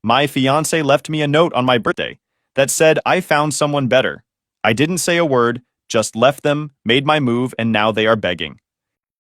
My fiancée left me a note on my birthday that said I found someone better. I didn't say a word, just left them, made my move, and now they are begging.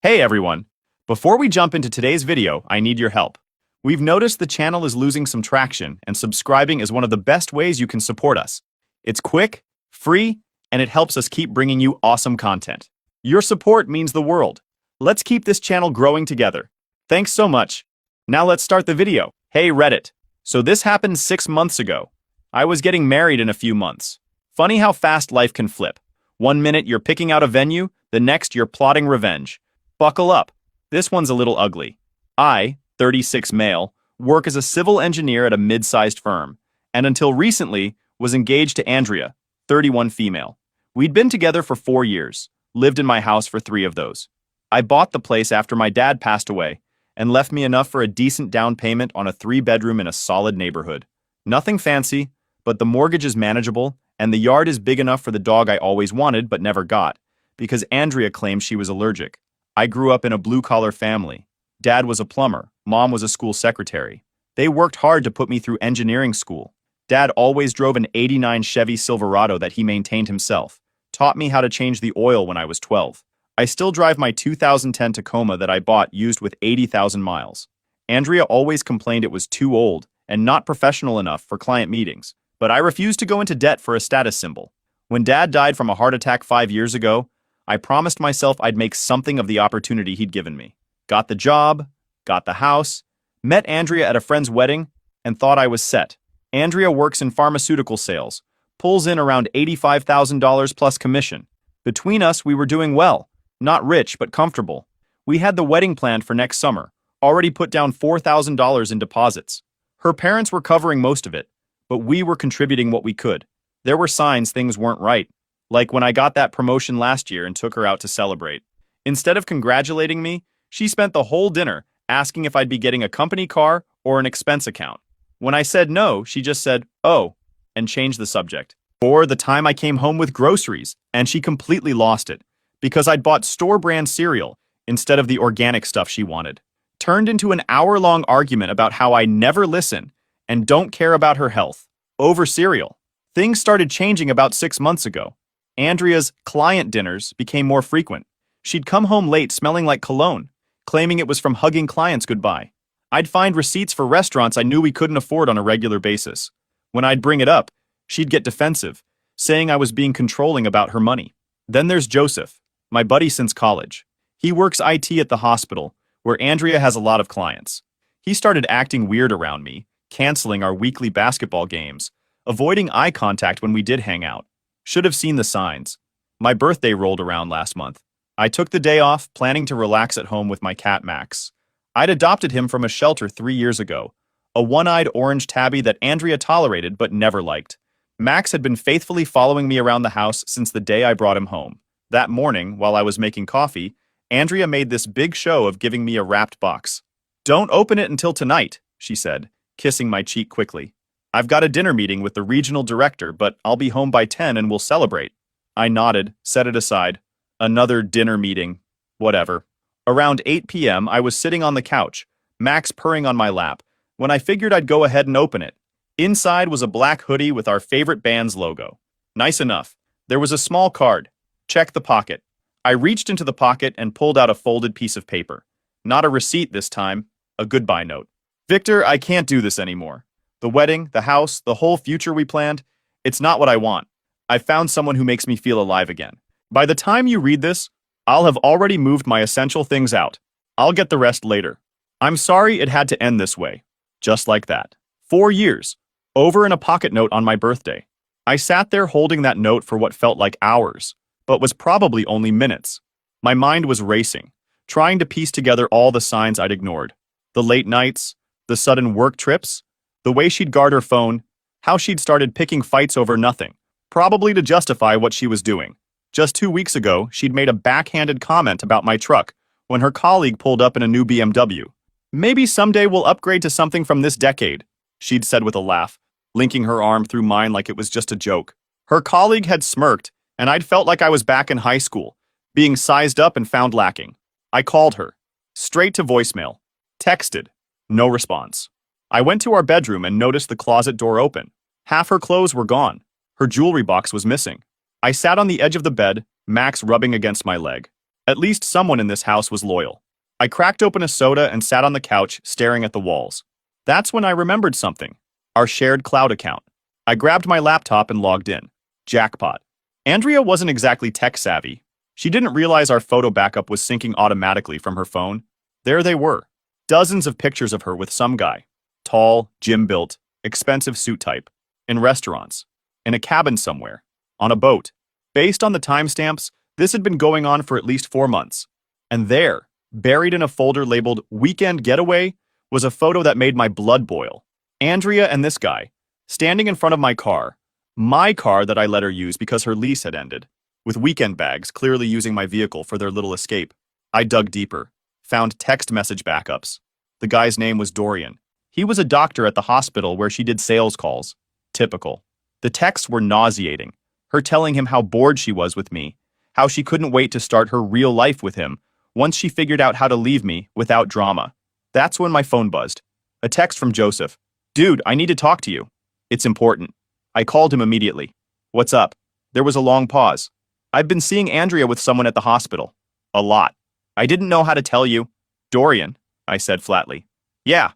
Hey everyone! Before we jump into today's video, I need your help. We've noticed the channel is losing some traction, and subscribing is one of the best ways you can support us. It's quick, free, and it helps us keep bringing you awesome content. Your support means the world. Let's keep this channel growing together. Thanks so much. Now let's start the video. Hey Reddit. So this happened 6 months ago. I was getting married in a few months. Funny how fast life can flip. 1 minute you're picking out a venue, the next you're plotting revenge. Buckle up. This one's a little ugly. I, 36 male, work as a civil engineer at a mid-sized firm, and until recently was engaged to Andrea, 31 female. We'd been together for 4 years, lived in my house for 3 of those. I bought the place after my dad passed away, and left me enough for a decent down payment on a 3-bedroom in a solid neighborhood. Nothing fancy, but the mortgage is manageable, and the yard is big enough for the dog I always wanted but never got, because Andrea claimed she was allergic. I grew up in a blue-collar family. Dad was a plumber, Mom was a school secretary. They worked hard to put me through engineering school. Dad always drove an '89 Chevy Silverado that he maintained himself, taught me how to change the oil when I was 12. I still drive my 2010 Tacoma that I bought used with 80,000 miles. Andrea always complained it was too old and not professional enough for client meetings, but I refused to go into debt for a status symbol. When Dad died from a heart attack 5 years ago, I promised myself I'd make something of the opportunity he'd given me. Got the job, got the house, met Andrea at a friend's wedding, and thought I was set. Andrea works in pharmaceutical sales, pulls in around $85,000 plus commission. Between us, we were doing well. Not rich, but comfortable. We had the wedding planned for next summer, already put down $4,000 in deposits. Her parents were covering most of it, but we were contributing what we could. There were signs things weren't right, like when I got that promotion last year and took her out to celebrate. Instead of congratulating me, she spent the whole dinner asking if I'd be getting a company car or an expense account. When I said no, she just said, "Oh," and changed the subject. Or the time I came home with groceries, and she completely lost it, because I'd bought store-brand cereal instead of the organic stuff she wanted. Turned into an hour-long argument about how I never listen and don't care about her health, over cereal. Things started changing about 6 months ago. Andrea's client dinners became more frequent. She'd come home late smelling like cologne, claiming it was from hugging clients goodbye. I'd find receipts for restaurants I knew we couldn't afford on a regular basis. When I'd bring it up, she'd get defensive, saying I was being controlling about her money. Then there's Joseph, my buddy since college. He works IT at the hospital, where Andrea has a lot of clients. He started acting weird around me, canceling our weekly basketball games, avoiding eye contact when we did hang out. Should have seen the signs. My birthday rolled around last month. I took the day off, planning to relax at home with my cat Max. I'd adopted him from a shelter 3 years ago, a one-eyed orange tabby that Andrea tolerated but never liked. Max had been faithfully following me around the house since the day I brought him home. That morning, while I was making coffee, Andrea made this big show of giving me a wrapped box. "Don't open it until tonight," she said, kissing my cheek quickly. "I've got a dinner meeting with the regional director, but I'll be home by 10 and we'll celebrate." I nodded, set it aside. Another dinner meeting. Whatever. Around 8 p.m., I was sitting on the couch, Max purring on my lap, when I figured I'd go ahead and open it. Inside was a black hoodie with our favorite band's logo. Nice enough. There was a small card. Check the pocket. I reached into the pocket and pulled out a folded piece of paper. Not a receipt this time, a goodbye note. "Victor, I can't do this anymore. The wedding, the house, the whole future we planned, it's not what I want. I found someone who makes me feel alive again. By the time you read this, I'll have already moved my essential things out. I'll get the rest later. I'm sorry it had to end this way." Just like that. 4 years. Over in a pocket note on my birthday. I sat there holding that note for what felt like hours, but was probably only minutes. My mind was racing, trying to piece together all the signs I'd ignored. The late nights, the sudden work trips, the way she'd guard her phone, how she'd started picking fights over nothing, probably to justify what she was doing. Just 2 weeks ago, she'd made a backhanded comment about my truck when her colleague pulled up in a new BMW. "Maybe someday we'll upgrade to something from this decade," she'd said with a laugh, linking her arm through mine like it was just a joke. Her colleague had smirked, and I'd felt like I was back in high school, being sized up and found lacking. I called her. Straight to voicemail. Texted. No response. I went to our bedroom and noticed the closet door open. Half her clothes were gone. Her jewelry box was missing. I sat on the edge of the bed, Max rubbing against my leg. At least someone in this house was loyal. I cracked open a soda and sat on the couch, staring at the walls. That's when I remembered something. Our shared cloud account. I grabbed my laptop and logged in. Jackpot. Andrea wasn't exactly tech-savvy. She didn't realize our photo backup was syncing automatically from her phone. There they were. Dozens of pictures of her with some guy. Tall, gym-built, expensive suit type. In restaurants. In a cabin somewhere. On a boat. Based on the timestamps, this had been going on for at least 4 months. And there, buried in a folder labeled Weekend Getaway, was a photo that made my blood boil. Andrea and this guy, standing in front of my car that I let her use because her lease had ended, with weekend bags clearly using my vehicle for their little escape. I dug deeper, found text message backups. The guy's name was Dorian. He was a doctor at the hospital where she did sales calls. Typical. The texts were nauseating, her telling him how bored she was with me, how she couldn't wait to start her real life with him once she figured out how to leave me without drama. That's when my phone buzzed. A text from Joseph. Dude, I need to talk to you. It's important. I called him immediately. What's up? There was a long pause. I've been seeing Andrea with someone at the hospital. A lot. I didn't know how to tell you. Dorian, I said flatly. Yeah.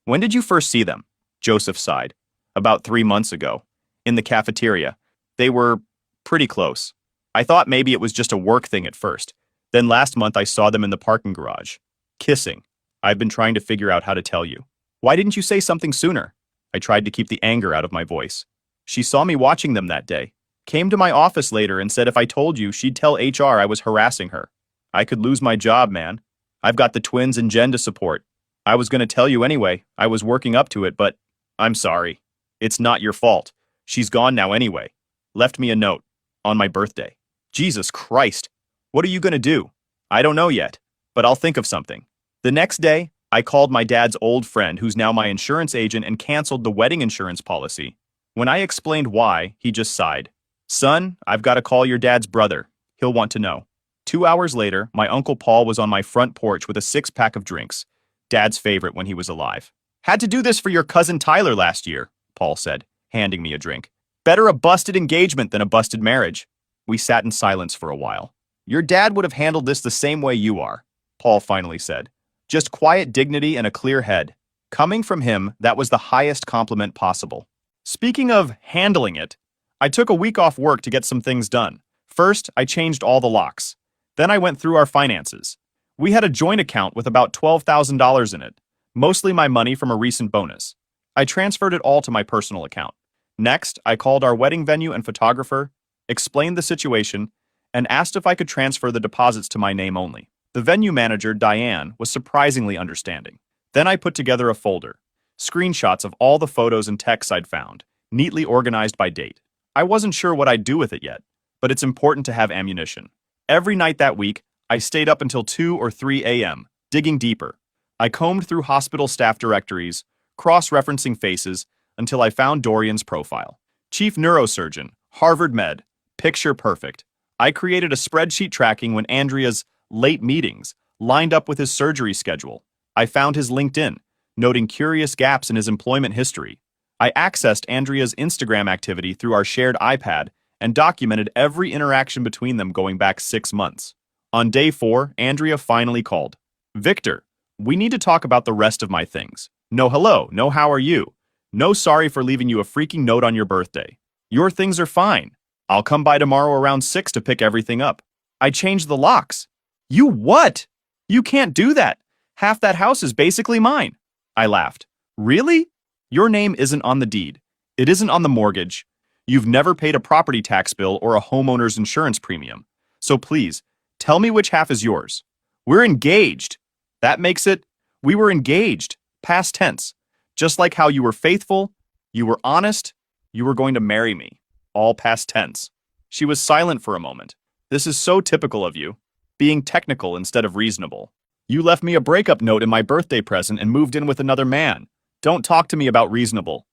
When did you first see them? Joseph sighed. About 3 months ago. In the cafeteria. They were pretty close. I thought maybe it was just a work thing at first. Then last month I saw them in the parking garage. Kissing. I've been trying to figure out how to tell you. Why didn't you say something sooner? I tried to keep the anger out of my voice. She saw me watching them that day. Came to my office later and said if I told you, she'd tell HR I was harassing her. I could lose my job, man. I've got the twins and Jen to support. I was going to tell you anyway. I was working up to it, but I'm sorry. It's not your fault. She's gone now anyway. Left me a note. On my birthday. Jesus Christ. What are you going to do? I don't know yet, but I'll think of something. The next day, I called my dad's old friend who's now my insurance agent and canceled the wedding insurance policy. When I explained why, he just sighed. Son, I've got to call your dad's brother. He'll want to know. 2 hours later, my Uncle Paul was on my front porch with a 6-pack of drinks. Dad's favorite when he was alive. Had to do this for your cousin Tyler last year, Paul said, handing me a drink. Better a busted engagement than a busted marriage. We sat in silence for a while. Your dad would have handled this the same way you are, Paul finally said. Just quiet dignity and a clear head. Coming from him, that was the highest compliment possible. Speaking of handling it, I took a week off work to get some things done. First, I changed all the locks. Then I went through our finances. We had a joint account with about $12,000 in it, mostly my money from a recent bonus. I transferred it all to my personal account. Next, I called our wedding venue and photographer, explained the situation, and asked if I could transfer the deposits to my name only. The venue manager, Diane, was surprisingly understanding. Then I put together a folder, screenshots of all the photos and texts I'd found, neatly organized by date. I wasn't sure what I'd do with it yet, but it's important to have ammunition. Every night that week, I stayed up until 2 or 3 a.m., digging deeper. I combed through hospital staff directories, cross-referencing faces, until I found Dorian's profile. Chief neurosurgeon, Harvard Med, picture perfect. I created a spreadsheet tracking when Andrea's late meetings lined up with his surgery schedule. I found his LinkedIn, noting curious gaps in his employment history. I accessed Andrea's Instagram activity through our shared iPad and documented every interaction between them going back 6 months. On day 4, Andrea finally called. Victor, we need to talk about the rest of my things. No hello, no how are you. No sorry for leaving you a freaking note on your birthday. Your things are fine. I'll come by tomorrow around 6 to pick everything up. I changed the locks. You what? You can't do that. Half that house is basically mine. I laughed. Really? Your name isn't on the deed. It isn't on the mortgage. You've never paid a property tax bill or a homeowner's insurance premium. So please, tell me which half is yours. We're engaged. That makes it, we were engaged. Past tense. Just like how you were faithful, you were honest, you were going to marry me. All past tense. She was silent for a moment. This is so typical of you. Being technical instead of reasonable. You left me a breakup note in my birthday present and moved in with another man. Don't talk to me about reasonable.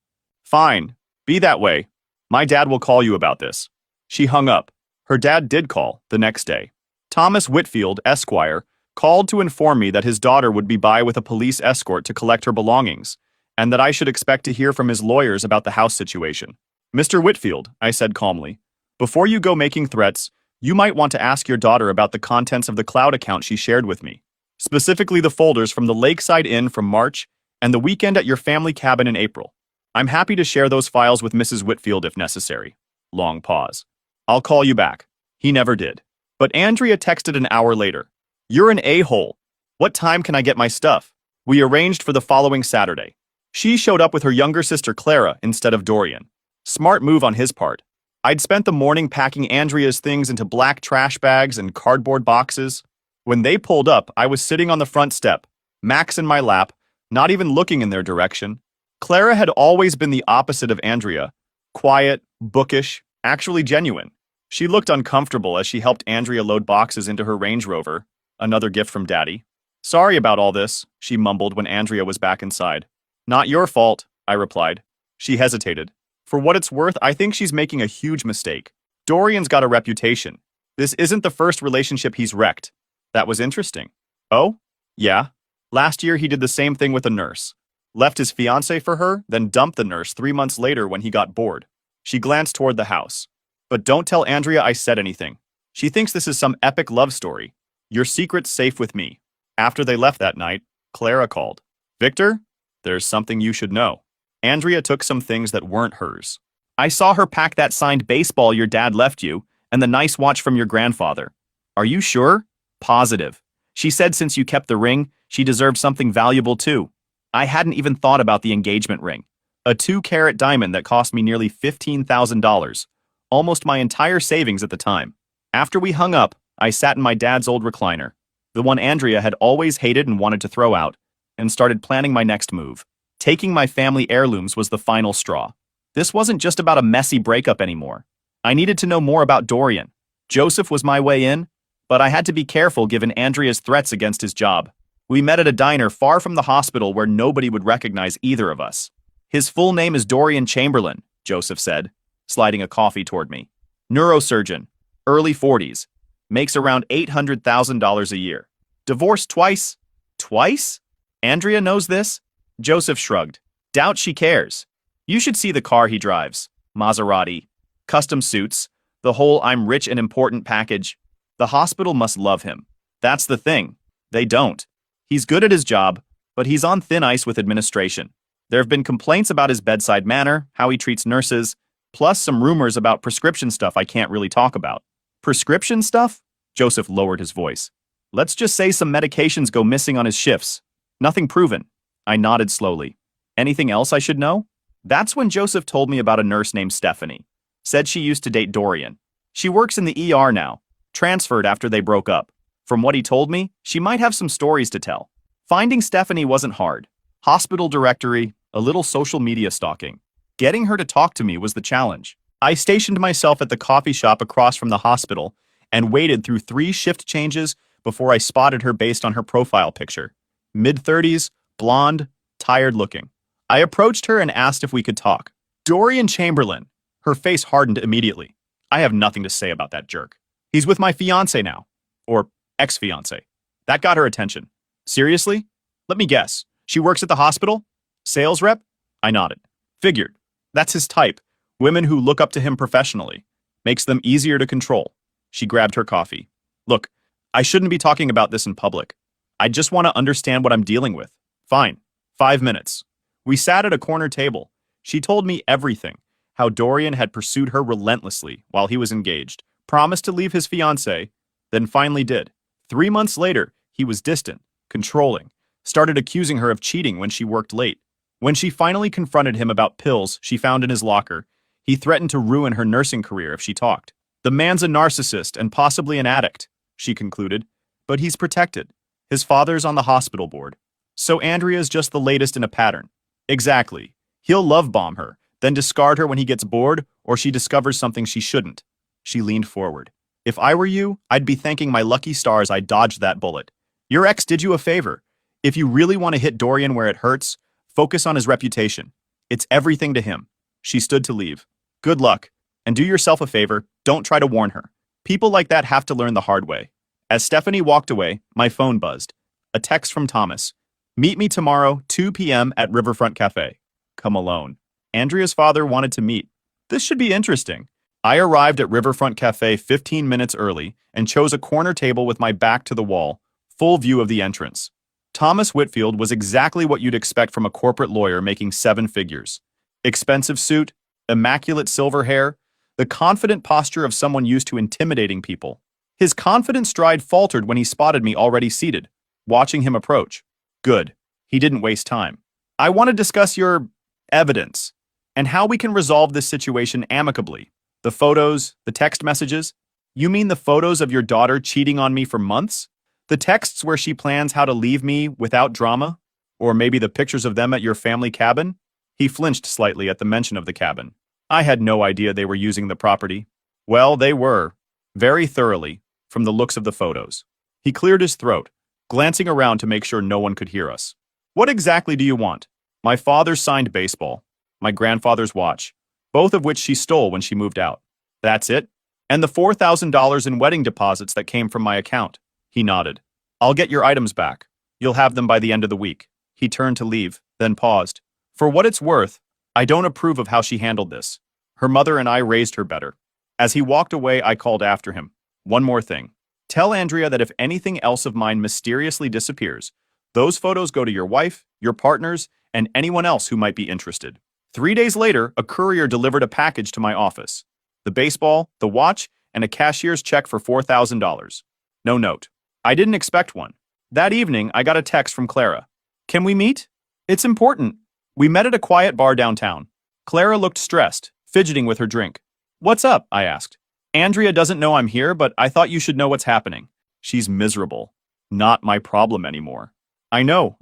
Fine. Be that way. My dad will call you about this. She hung up. Her dad did call the next day. Thomas Whitfield, Esquire, called to inform me that his daughter would be by with a police escort to collect her belongings. and that I should expect to hear from his lawyers about the house situation. Mr. Whitfield, I said calmly, before you go making threats, you might want to ask your daughter about the contents of the cloud account she shared with me, specifically the folders from the Lakeside Inn from March and the weekend at your family cabin in April. I'm happy to share those files with Mrs. Whitfield if necessary. Long pause. I'll call you back. He never did. But Andrea texted an hour later. You're an a-hole. What time can I get my stuff? We arranged for the following Saturday. She showed up with her younger sister Clara instead of Dorian. Smart move on his part. I'd spent the morning packing Andrea's things into black trash bags and cardboard boxes. When they pulled up, I was sitting on the front step, Max in my lap, not even looking in their direction. Clara had always been the opposite of Andrea. Quiet, bookish, actually genuine. She looked uncomfortable as she helped Andrea load boxes into her Range Rover, another gift from Daddy. Sorry about all this, she mumbled when Andrea was back inside. Not your fault, I replied. She hesitated. For what it's worth, I think she's making a huge mistake. Dorian's got a reputation. This isn't the first relationship he's wrecked. That was interesting. Oh? Yeah. Last year he did the same thing with a nurse. Left his fiancée for her, then dumped the nurse 3 months later when he got bored. She glanced toward the house. But don't tell Andrea I said anything. She thinks this is some epic love story. Your secret's safe with me. After they left that night, Clara called. Victor, there's something you should know. Andrea took some things that weren't hers. I saw her pack that signed baseball your dad left you, and the nice watch from your grandfather. Are you sure? Positive. She said since you kept the ring, she deserved something valuable too. I hadn't even thought about the engagement ring. A 2-carat diamond that cost me nearly $15,000. Almost my entire savings at the time. After we hung up, I sat in my dad's old recliner, the one Andrea had always hated and wanted to throw out, and started planning my next move. Taking my family heirlooms was the final straw. This wasn't just about a messy breakup anymore. I needed to know more about Dorian. Joseph was my way in, but I had to be careful given Andrea's threats against his job. We met at a diner far from the hospital where nobody would recognize either of us. His full name is Dorian Chamberlain, Joseph said, sliding a coffee toward me. Neurosurgeon, early 40s, makes around $800,000 a year. Divorced twice. Twice? Andrea knows this? Joseph shrugged. Doubt she cares. You should see the car he drives. Maserati. Custom suits. The whole I'm rich and important package. The hospital must love him. That's the thing. They don't. He's good at his job, but he's on thin ice with administration. There have been complaints about his bedside manner, how he treats nurses, plus some rumors about prescription stuff I can't really talk about. Prescription stuff? Joseph lowered his voice. Let's just say some medications go missing on his shifts. Nothing proven. I nodded slowly. Anything else I should know? That's when Joseph told me about a nurse named Stephanie. Said she used to date Dorian. She works in the ER now. Transferred after they broke up. From what he told me, she might have some stories to tell. Finding Stephanie wasn't hard. Hospital directory, a little social media stalking. Getting her to talk to me was the challenge. I stationed myself at the coffee shop across from the hospital and waited through 3 shift changes before I spotted her based on her profile picture. Mid-30s, blonde, tired looking. I approached her and asked if we could talk. Dorian Chamberlain. Her face hardened immediately. I have nothing to say about that jerk. He's with my fiancée now. Or ex-fiancée. That got her attention. Seriously? Let me guess. She works at the hospital? Sales rep? I nodded. Figured. That's his type. Women who look up to him professionally. Makes them easier to control. She grabbed her coffee. Look, I shouldn't be talking about this in public. I just want to understand what I'm dealing with. Fine. 5 minutes. We sat at a corner table. She told me everything. How Dorian had pursued her relentlessly while he was engaged, promised to leave his fiancée, then finally did. 3 months later, he was distant, controlling, started accusing her of cheating when she worked late. When she finally confronted him about pills she found in his locker, he threatened to ruin her nursing career if she talked. The man's a narcissist and possibly an addict, she concluded, but he's protected. His father's on the hospital board. So Andrea's just the latest in a pattern. Exactly. He'll love bomb her, then discard her when he gets bored or she discovers something she shouldn't. She leaned forward. If I were you, I'd be thanking my lucky stars I dodged that bullet. Your ex did you a favor. If you really want to hit Dorian where it hurts, focus on his reputation. It's everything to him. She stood to leave. Good luck. And do yourself a favor, don't try to warn her. People like that have to learn the hard way. As Stephanie walked away, my phone buzzed. A text from Thomas. Meet me tomorrow, 2 p.m. at Riverfront Cafe. Come alone. Andrea's father wanted to meet. This should be interesting. I arrived at Riverfront Cafe 15 minutes early and chose a corner table with my back to the wall, full view of the entrance. Thomas Whitfield was exactly what you'd expect from a corporate lawyer making 7 figures. Expensive suit, immaculate silver hair, the confident posture of someone used to intimidating people. His confident stride faltered when he spotted me already seated, watching him approach. Good. He didn't waste time. I want to discuss your evidence and how we can resolve this situation amicably. The photos, the text messages. You mean the photos of your daughter cheating on me for months? The texts where she plans how to leave me without drama? Or maybe the pictures of them at your family cabin? He flinched slightly at the mention of the cabin. I had no idea they were using the property. Well, they were. Very thoroughly, from the looks of the photos. He cleared his throat, glancing around to make sure no one could hear us. What exactly do you want? My father's signed baseball, my grandfather's watch, both of which she stole when she moved out. That's it? And the $4,000 in wedding deposits that came from my account. He nodded. I'll get your items back. You'll have them by the end of the week. He turned to leave, then paused. For what it's worth, I don't approve of how she handled this. Her mother and I raised her better. As he walked away, I called after him. One more thing. Tell Andrea that if anything else of mine mysteriously disappears, those photos go to your wife, your partners, and anyone else who might be interested. 3 days later, a courier delivered a package to my office. The baseball, the watch, and a cashier's check for $4,000. No note. I didn't expect one. That evening, I got a text from Clara. Can we meet? It's important. We met at a quiet bar downtown. Clara looked stressed, fidgeting with her drink. What's up? I asked. Andrea doesn't know I'm here, but I thought you should know what's happening. She's miserable. Not my problem anymore. I know.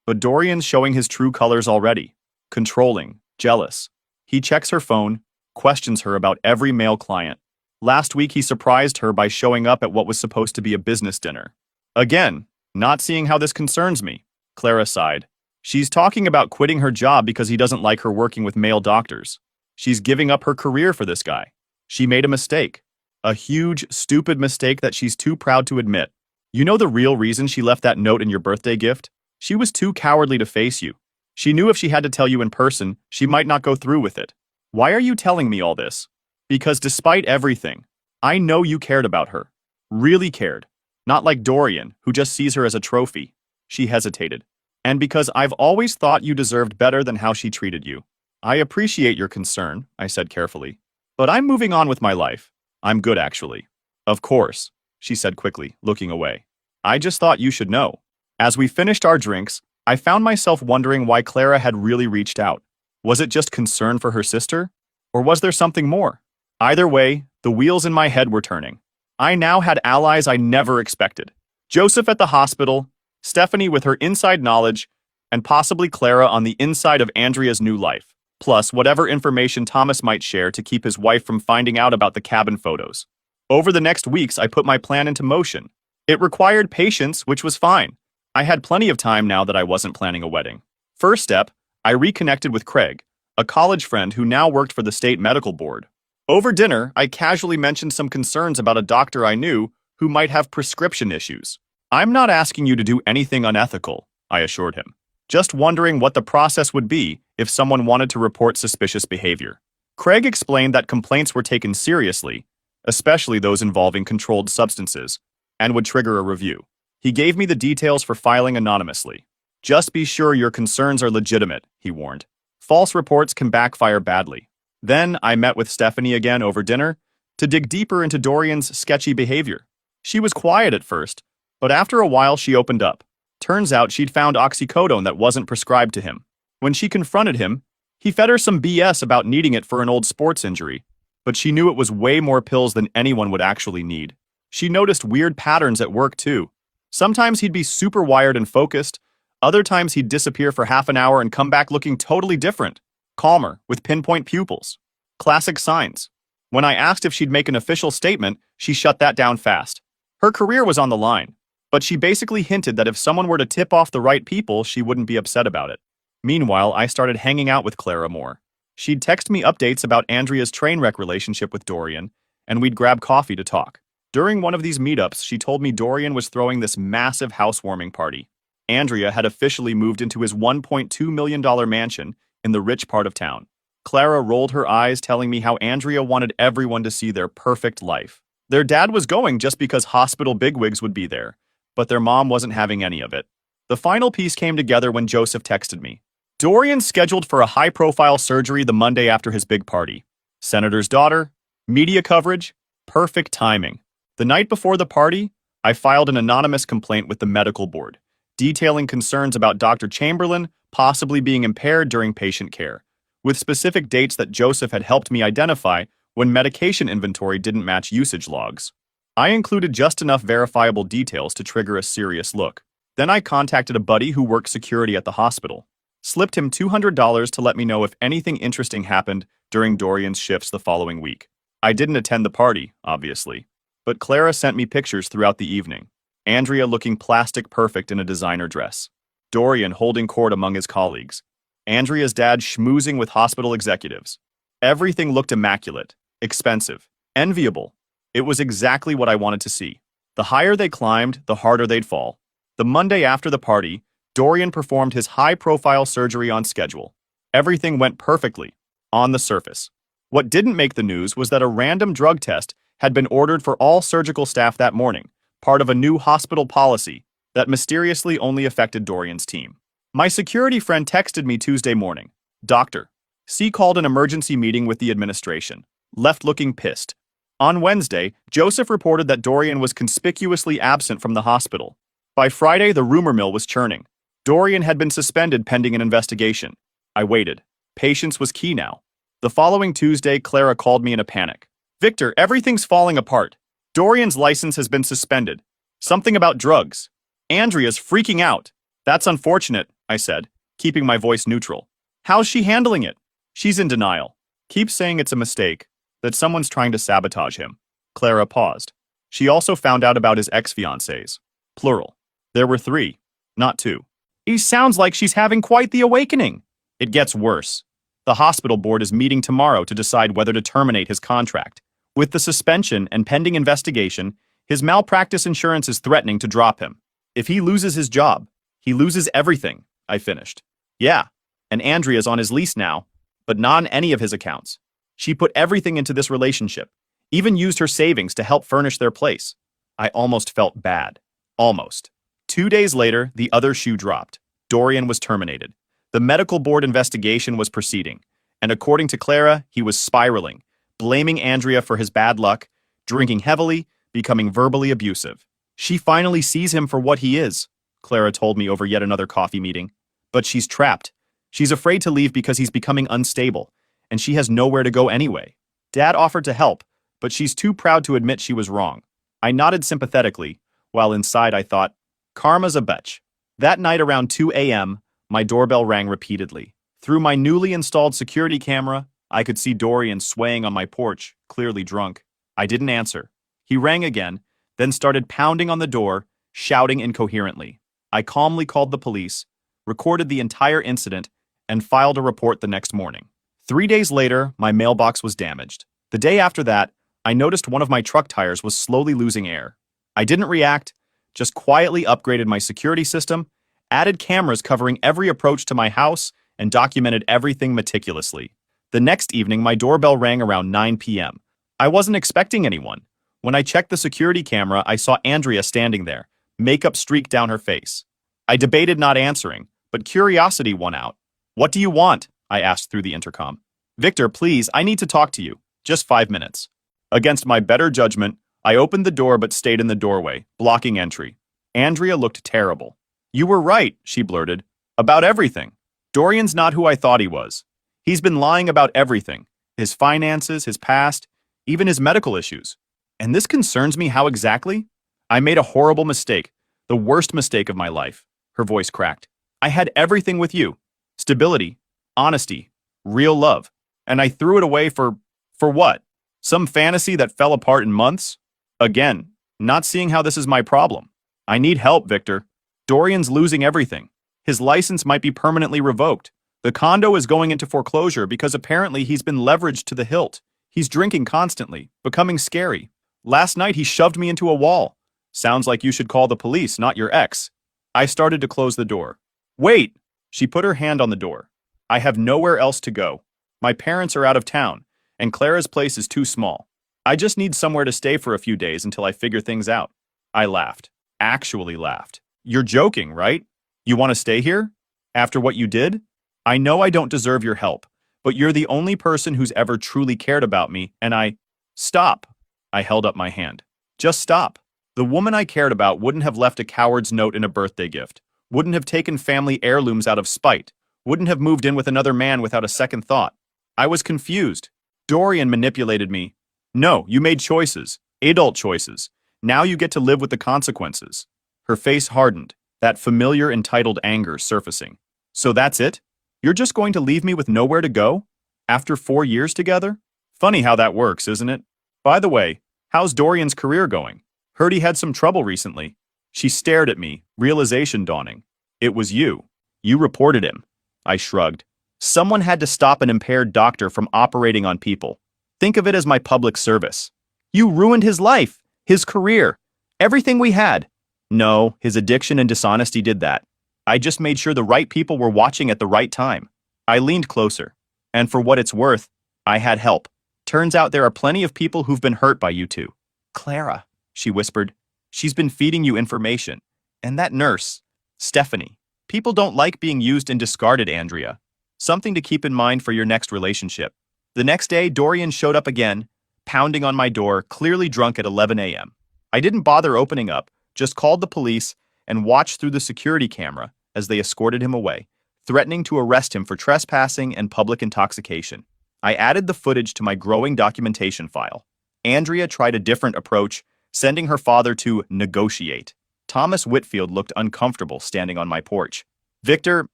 But Dorian's showing his true colors already. Controlling, jealous. He checks her phone, questions her about every male client. Last week he surprised her by showing up at what was supposed to be a business dinner. Again, not seeing how this concerns me. Clara sighed. She's talking about quitting her job because he doesn't like her working with male doctors. She's giving up her career for this guy. She made a mistake. A huge, stupid mistake that she's too proud to admit. You know the real reason she left that note in your birthday gift? She was too cowardly to face you. She knew if she had to tell you in person, she might not go through with it. Why are you telling me all this? Because despite everything, I know you cared about her. Really cared. Not like Dorian, who just sees her as a trophy. She hesitated. And because I've always thought you deserved better than how she treated you. I appreciate your concern, I said carefully. But I'm moving on with my life. I'm good, actually. Of course, she said quickly, looking away. I just thought you should know. As we finished our drinks, I found myself wondering why Clara had really reached out. Was it just concern for her sister? Or was there something more? Either way, the wheels in my head were turning. I now had allies I never expected. Joseph at the hospital, Stephanie with her inside knowledge, and possibly Clara on the inside of Andrea's new life, plus whatever information Thomas might share to keep his wife from finding out about the cabin photos. Over the next weeks, I put my plan into motion. It required patience, which was fine. I had plenty of time now that I wasn't planning a wedding. First step, I reconnected with Craig, a college friend who now worked for the state medical board. Over dinner, I casually mentioned some concerns about a doctor I knew who might have prescription issues. I'm not asking you to do anything unethical, I assured him. Just wondering what the process would be if someone wanted to report suspicious behavior. Craig explained that complaints were taken seriously, especially those involving controlled substances, and would trigger a review. He gave me the details for filing anonymously. Just be sure your concerns are legitimate, he warned. False reports can backfire badly. Then I met with Stephanie again over dinner to dig deeper into Dorian's sketchy behavior. She was quiet at first, but after a while she opened up. Turns out she'd found oxycodone that wasn't prescribed to him. When she confronted him, he fed her some BS about needing it for an old sports injury, but she knew it was way more pills than anyone would actually need. She noticed weird patterns at work too. Sometimes he'd be super wired and focused, other times he'd disappear for half an hour and come back looking totally different, calmer, with pinpoint pupils. Classic signs. When I asked if she'd make an official statement, she shut that down fast. Her career was on the line, but she basically hinted that if someone were to tip off the right people, she wouldn't be upset about it. Meanwhile, I started hanging out with Clara more. She'd text me updates about Andrea's train wreck relationship with Dorian, and we'd grab coffee to talk. During one of these meetups, she told me Dorian was throwing this massive housewarming party. Andrea had officially moved into his $1.2 million mansion in the rich part of town. Clara rolled her eyes, telling me how Andrea wanted everyone to see their perfect life. Their dad was going just because hospital bigwigs would be there, but their mom wasn't having any of it. The final piece came together when Joseph texted me. Dorian's scheduled for a high-profile surgery the Monday after his big party. Senator's daughter, media coverage, perfect timing. The night before the party, I filed an anonymous complaint with the medical board, detailing concerns about Dr. Chamberlain possibly being impaired during patient care, with specific dates that Joseph had helped me identify when medication inventory didn't match usage logs. I included just enough verifiable details to trigger a serious look. Then I contacted a buddy who worked security at the hospital, slipped him $200 to let me know if anything interesting happened during Dorian's shifts the following week. I didn't attend the party, obviously, but Clara sent me pictures throughout the evening. Andrea looking plastic perfect in a designer dress. Dorian holding court among his colleagues. Andrea's dad schmoozing with hospital executives. Everything looked immaculate, expensive, enviable. It was exactly what I wanted to see. The higher they climbed, the harder they'd fall. The Monday after the party, Dorian performed his high-profile surgery on schedule. Everything went perfectly, on the surface. What didn't make the news was that a random drug test had been ordered for all surgical staff that morning, part of a new hospital policy that mysteriously only affected Dorian's team. My security friend texted me Tuesday morning. Doctor, C called an emergency meeting with the administration. Left looking pissed. On Wednesday, Joseph reported that Dorian was conspicuously absent from the hospital. By Friday, the rumor mill was churning. Dorian had been suspended pending an investigation. I waited. Patience was key now. The following Tuesday, Clara called me in a panic. Victor, everything's falling apart. Dorian's license has been suspended. Something about drugs. Andrea's freaking out. That's unfortunate, I said, keeping my voice neutral. How's she handling it? She's in denial. Keep saying it's a mistake, that someone's trying to sabotage him. Clara paused. She also found out about his ex-fiancés. Plural. There were 3, not 2. He sounds like she's having quite the awakening. It gets worse. The hospital board is meeting tomorrow to decide whether to terminate his contract. With the suspension and pending investigation, his malpractice insurance is threatening to drop him. If he loses his job, he loses everything, I finished. Yeah, and Andrea's on his lease now, but not on any of his accounts. She put everything into this relationship, even used her savings to help furnish their place. I almost felt bad. Almost. 2 days later, the other shoe dropped. Dorian was terminated. The medical board investigation was proceeding, and according to Clara, he was spiraling, blaming Andrea for his bad luck, drinking heavily, becoming verbally abusive. She finally sees him for what he is, Clara told me over yet another coffee meeting. But she's trapped. She's afraid to leave because he's becoming unstable, and she has nowhere to go anyway. Dad offered to help, but she's too proud to admit she was wrong. I nodded sympathetically, while inside I thought, karma's a bitch. That night around 2 a.m., my doorbell rang repeatedly. Through my newly installed security camera, I could see Dorian swaying on my porch, clearly drunk. I didn't answer. He rang again, then started pounding on the door, shouting incoherently. I calmly called the police, recorded the entire incident, and filed a report the next morning. 3 days later, my mailbox was damaged. The day after that, I noticed one of my truck tires was slowly losing air. I didn't react, just quietly upgraded my security system, added cameras covering every approach to my house, and documented everything meticulously. The next evening, my doorbell rang around 9 p.m. I wasn't expecting anyone. When I checked the security camera, I saw Andrea standing there, makeup streaked down her face. I debated not answering, but curiosity won out. What do you want? I asked through the intercom. Victor, please, I need to talk to you. Just 5 minutes. Against my better judgment, I opened the door but stayed in the doorway, blocking entry. Andrea looked terrible. You were right, she blurted. About everything. Dorian's not who I thought he was. He's been lying about everything. His finances, his past, even his medical issues. And this concerns me how exactly? I made a horrible mistake, the worst mistake of my life. Her voice cracked. I had everything with you. Stability, honesty, real love. And I threw it away for what? Some fantasy that fell apart in months? Again, not seeing how this is my problem. I need help, Victor. Dorian's losing everything. His license might be permanently revoked. The condo is going into foreclosure because apparently he's been leveraged to the hilt. He's drinking constantly, becoming scary. Last night he shoved me into a wall. Sounds like you should call the police, not your ex. I started to close the door. Wait! She put her hand on the door. I have nowhere else to go. My parents are out of town, and Clara's place is too small. I just need somewhere to stay for a few days until I figure things out. I laughed. Actually laughed. You're joking, right? You want to stay here? After what you did? I know I don't deserve your help, but you're the only person who's ever truly cared about me, and Stop. I held up my hand. Just stop. The woman I cared about wouldn't have left a coward's note in a birthday gift, wouldn't have taken family heirlooms out of spite, wouldn't have moved in with another man without a second thought. I was confused. Dorian manipulated me. No, you made choices, adult choices. Now you get to live with the consequences. Her face hardened, that familiar entitled anger surfacing. So that's it? You're just going to leave me with nowhere to go? After 4 years together? Funny how that works, isn't it? By the way, how's Dorian's career going? Heard he had some trouble recently. She stared at me, realization dawning. It was you. You reported him. I shrugged. Someone had to stop an impaired doctor from operating on people. Think of it as my public service. You ruined his life, his career, everything we had. No, his addiction and dishonesty did that. I just made sure the right people were watching at the right time. I leaned closer. And for what it's worth, I had help. Turns out there are plenty of people who've been hurt by you two. Clara, she whispered. She's been feeding you information. And that nurse, Stephanie. People don't like being used and discarded, Andrea. Something to keep in mind for your next relationship. The next day, Dorian showed up again, pounding on my door, clearly drunk at 11 a.m. I didn't bother opening up, just called the police and watched through the security camera as they escorted him away, threatening to arrest him for trespassing and public intoxication. I added the footage to my growing documentation file. Andrea tried a different approach, sending her father to negotiate. Thomas Whitfield looked uncomfortable standing on my porch. Victor,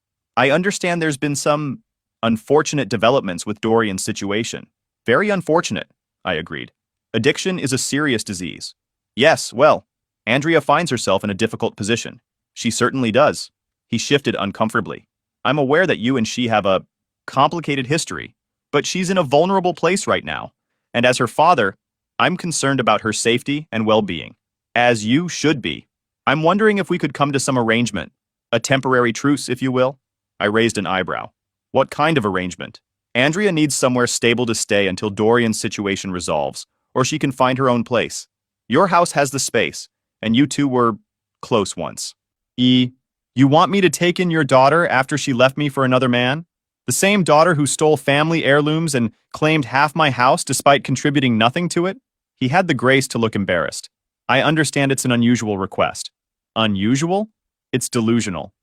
I understand there's been some unfortunate developments with Dorian's situation. Very unfortunate, I agreed. Addiction is a serious disease. Yes, well, Andrea finds herself in a difficult position. She certainly does. He shifted uncomfortably. I'm aware that you and she have a complicated history, but she's in a vulnerable place right now. And as her father, I'm concerned about her safety and well-being. As you should be. I'm wondering if we could come to some arrangement. A temporary truce, if you will. I raised an eyebrow. What kind of arrangement? Andrea needs somewhere stable to stay until Dorian's situation resolves, or she can find her own place. Your house has the space, and you two were close once. You want me to take in your daughter after she left me for another man? The same daughter who stole family heirlooms and claimed half my house despite contributing nothing to it? He had the grace to look embarrassed. I understand it's an unusual request. Unusual? It's delusional.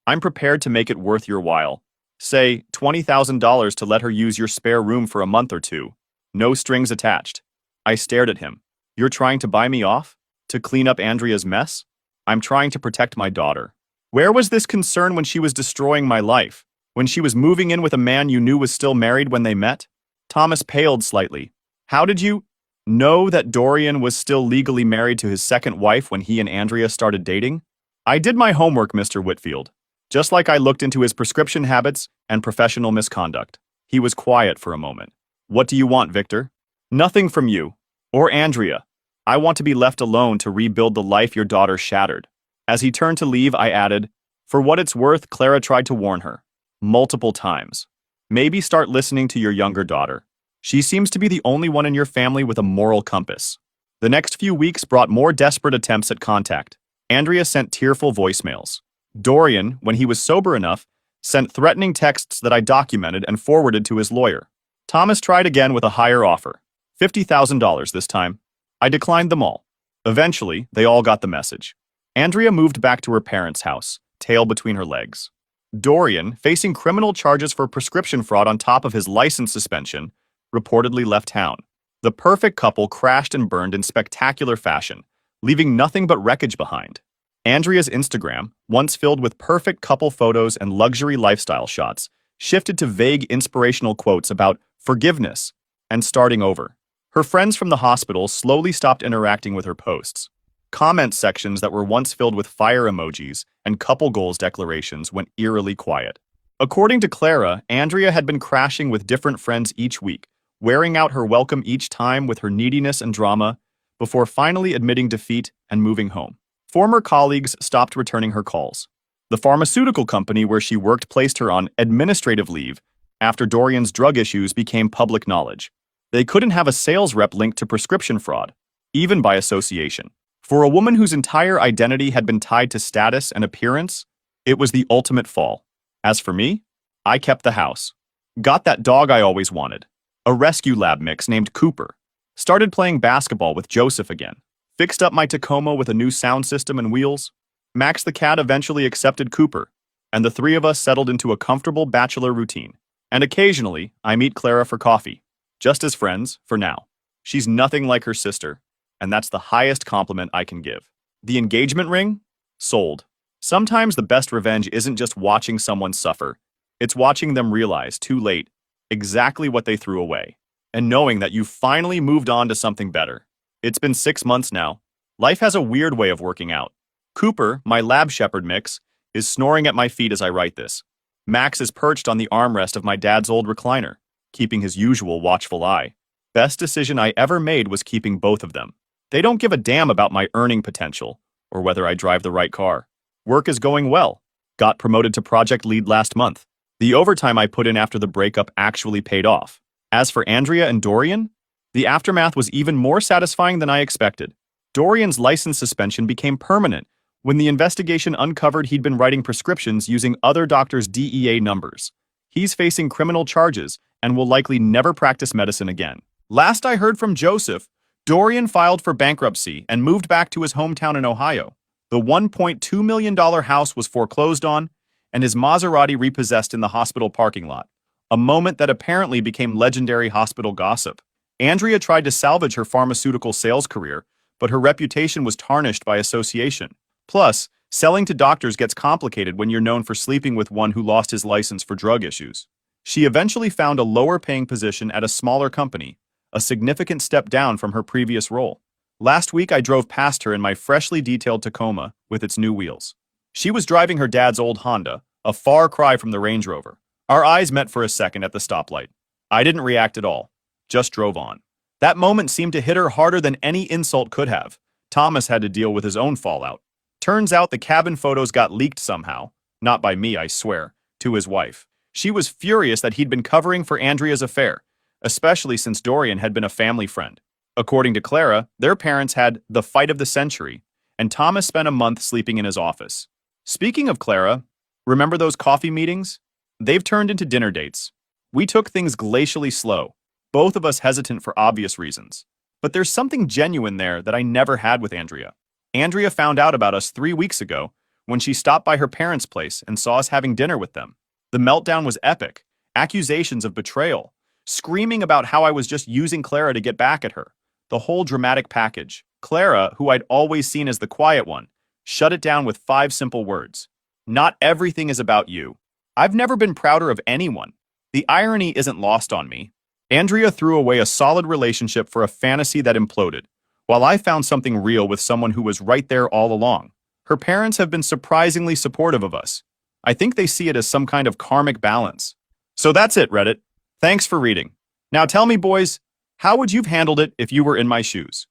I'm prepared to make it worth your while. Say, $20,000 to let her use your spare room for a month or two. No strings attached. I stared at him. You're trying to buy me off? To clean up Andrea's mess? I'm trying to protect my daughter. Where was this concern when she was destroying my life? When she was moving in with a man you knew was still married when they met? Thomas paled slightly. How did you know that Dorian was still legally married to his second wife when he and Andrea started dating? I did my homework, Mr. Whitfield. Just like I looked into his prescription habits and professional misconduct. He was quiet for a moment. What do you want, Victor? Nothing from you. Or Andrea. I want to be left alone to rebuild the life your daughter shattered. As he turned to leave, I added, for what it's worth, Clara tried to warn her. Multiple times. Maybe start listening to your younger daughter. She seems to be the only one in your family with a moral compass. The next few weeks brought more desperate attempts at contact. Andrea sent tearful voicemails. Dorian, when he was sober enough, sent threatening texts that I documented and forwarded to his lawyer. Thomas tried again with a higher offer. $50,000 this time. I declined them all. Eventually, they all got the message. Andrea moved back to her parents' house, tail between her legs. Dorian, facing criminal charges for prescription fraud on top of his license suspension, reportedly left town. The perfect couple crashed and burned in spectacular fashion, leaving nothing but wreckage behind. Andrea's Instagram, once filled with perfect couple photos and luxury lifestyle shots, shifted to vague inspirational quotes about forgiveness and starting over. Her friends from the hospital slowly stopped interacting with her posts. Comment sections that were once filled with fire emojis and couple goals declarations went eerily quiet. According to Clara, Andrea had been crashing with different friends each week, wearing out her welcome each time with her neediness and drama, before finally admitting defeat and moving home. Former colleagues stopped returning her calls. The pharmaceutical company where she worked placed her on administrative leave after Dorian's drug issues became public knowledge. They couldn't have a sales rep linked to prescription fraud, even by association. For a woman whose entire identity had been tied to status and appearance, it was the ultimate fall. As for me, I kept the house. Got that dog I always wanted, a rescue lab mix named Cooper. Started playing basketball with Joseph again. Fixed up my Tacoma with a new sound system and wheels. Max the cat eventually accepted Cooper, and the three of us settled into a comfortable bachelor routine. And occasionally, I meet Clara for coffee. Just as friends, for now. She's nothing like her sister, and that's the highest compliment I can give. The engagement ring? Sold. Sometimes the best revenge isn't just watching someone suffer. It's watching them realize, too late, exactly what they threw away. And knowing that you've finally moved on to something better. It's been 6 months now. Life has a weird way of working out. Cooper, my lab shepherd mix, is snoring at my feet as I write this. Max is perched on the armrest of my dad's old recliner, keeping his usual watchful eye. Best decision I ever made was keeping both of them. They don't give a damn about my earning potential, or whether I drive the right car. Work is going well. Got promoted to project lead last month. The overtime I put in after the breakup actually paid off. As for Andrea and Dorian, the aftermath was even more satisfying than I expected. Dorian's license suspension became permanent when the investigation uncovered he'd been writing prescriptions using other doctors' DEA numbers. He's facing criminal charges and will likely never practice medicine again. Last I heard from Joseph, Dorian filed for bankruptcy and moved back to his hometown in Ohio. The $1.2 million house was foreclosed on, and his Maserati repossessed in the hospital parking lot, a moment that apparently became legendary hospital gossip. Andrea tried to salvage her pharmaceutical sales career, but her reputation was tarnished by association. Plus, selling to doctors gets complicated when you're known for sleeping with one who lost his license for drug issues. She eventually found a lower-paying position at a smaller company, a significant step down from her previous role. Last week, I drove past her in my freshly detailed Tacoma with its new wheels. She was driving her dad's old Honda, a far cry from the Range Rover. Our eyes met for a second at the stoplight. I didn't react at all, just drove on. That moment seemed to hit her harder than any insult could have. Thomas had to deal with his own fallout. Turns out the cabin photos got leaked somehow, not by me, I swear, to his wife. She was furious that he'd been covering for Andrea's affair, especially since Dorian had been a family friend. According to Clara, their parents had the fight of the century, and Thomas spent a month sleeping in his office. Speaking of Clara, remember those coffee meetings? They've turned into dinner dates. We took things glacially slow, both of us hesitant for obvious reasons. But there's something genuine there that I never had with Andrea. Andrea found out about us 3 weeks ago when she stopped by her parents' place and saw us having dinner with them. The meltdown was epic. Accusations of betrayal. Screaming about how I was just using Clara to get back at her. The whole dramatic package. Clara, who I'd always seen as the quiet one, shut it down with 5 simple words. Not everything is about you. I've never been prouder of anyone. The irony isn't lost on me. Andrea threw away a solid relationship for a fantasy that imploded, while I found something real with someone who was right there all along. Her parents have been surprisingly supportive of us. I think they see it as some kind of karmic balance. So that's it, Reddit. Thanks for reading. Now tell me, boys, how would you have handled it if you were in my shoes?